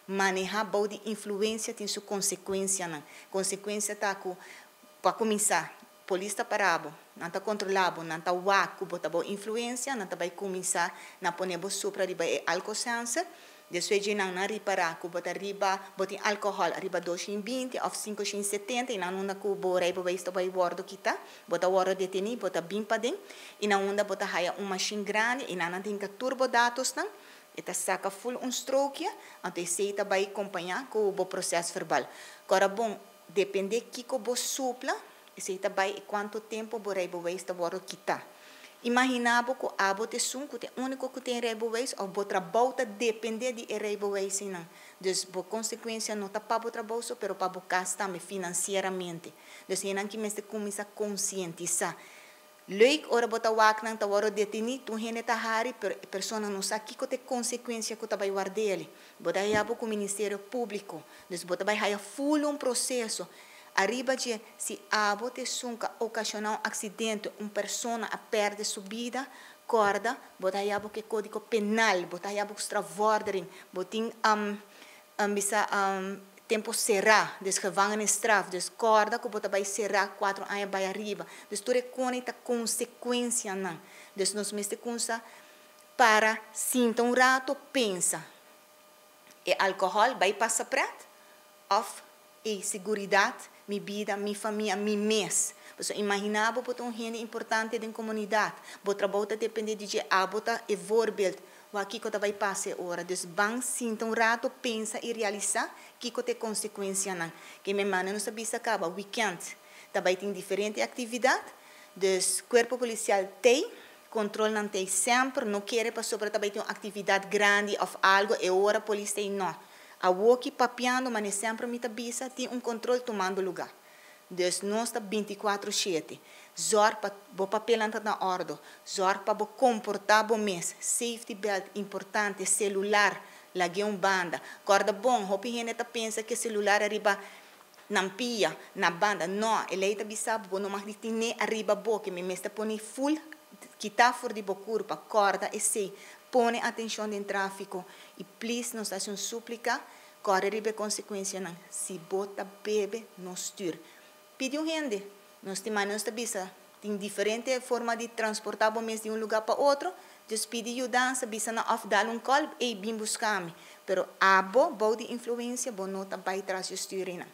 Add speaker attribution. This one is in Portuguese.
Speaker 1: manejar bom de influência tem sua consequência não consequência tá para começar polícia parabo não tá controlado não tá waco bota boa influência não tá vai começar na poner bo supra riba é álcool sensa depois de não reparar que bota riba bota álcool riba 220 ou 570 e não que bo rei vai estar vai bordo kita bota waro deteni bota bimpa den e não onda bota haya machine grande e não tem que turbo dados não eta saca full stroke então esse tá vai acompanhar com o processo verbal agora bom depende que o bo supla esse tá vai quanto tempo bo rei vai estar bordo kita imaginava que a bote sun que o único que tem reboweis ou bo trabalho depende de reboweis não dus bo consequência não tá para bo trabalho pero para bo gastar financeiramente dus é não que me se começa a conscientizar leuk ora bota wak nang tawaro detini tu hene tahari persona não sabe que tem consequência que tá vai guardar ele bota yabo com o Ministério Público dus bota vai haya full processo arriba de se a bote sunca ocasionar acidente persona a perde sua vida corda bota yabo que código penal bota yabo extravordering botin bisa tempo será desgevangenisstraf dus corda que bota vai será 4 anos vai arriba dus tu reconhece a consequência não dus nós mesmo consa para sinta rato pensa e álcool vai passar preto of e seguridade minha vida, minha família, meu mês. Você imaginava que um gente importante da comunidade. O trabalho depende de abota e voorbeeld. O que que vai passar hora. Dus bang sinta rato pensa e realizar que tem consequência não. Que minha mãe não sabia se acaba weekend. Também tem diferente atividade. Dus corpo policial tem controle não tem sempre. Não quer para sobre também tem uma atividade grande ou algo e hora a polícia tem não. A walkie papiando, mas sempre me tabisa, tem controle tomando lugar. Dus nós está 24/7. Zorg para o papel anda na ordem. Zorg para o comportar o mês. Safety belt importante, celular, lagi banda. Corda bom, hopi gente pensa que celular arriba na pia, na banda. Não, ele está bisabo, não mais tem arriba bo que me mesta pone full quitar fora de bocurpa, corda e sei. Põe atenção no tráfico e please nos faz súplica corre ribe consequência não se bota bebe nos tur pediu gente nós temos nós bisa tem diferente forma de transportar o mês de lugar para outro just pedi ajuda bisa na off dar call e bim buscar me pero abo bom de influência bom nota vai trás de sturina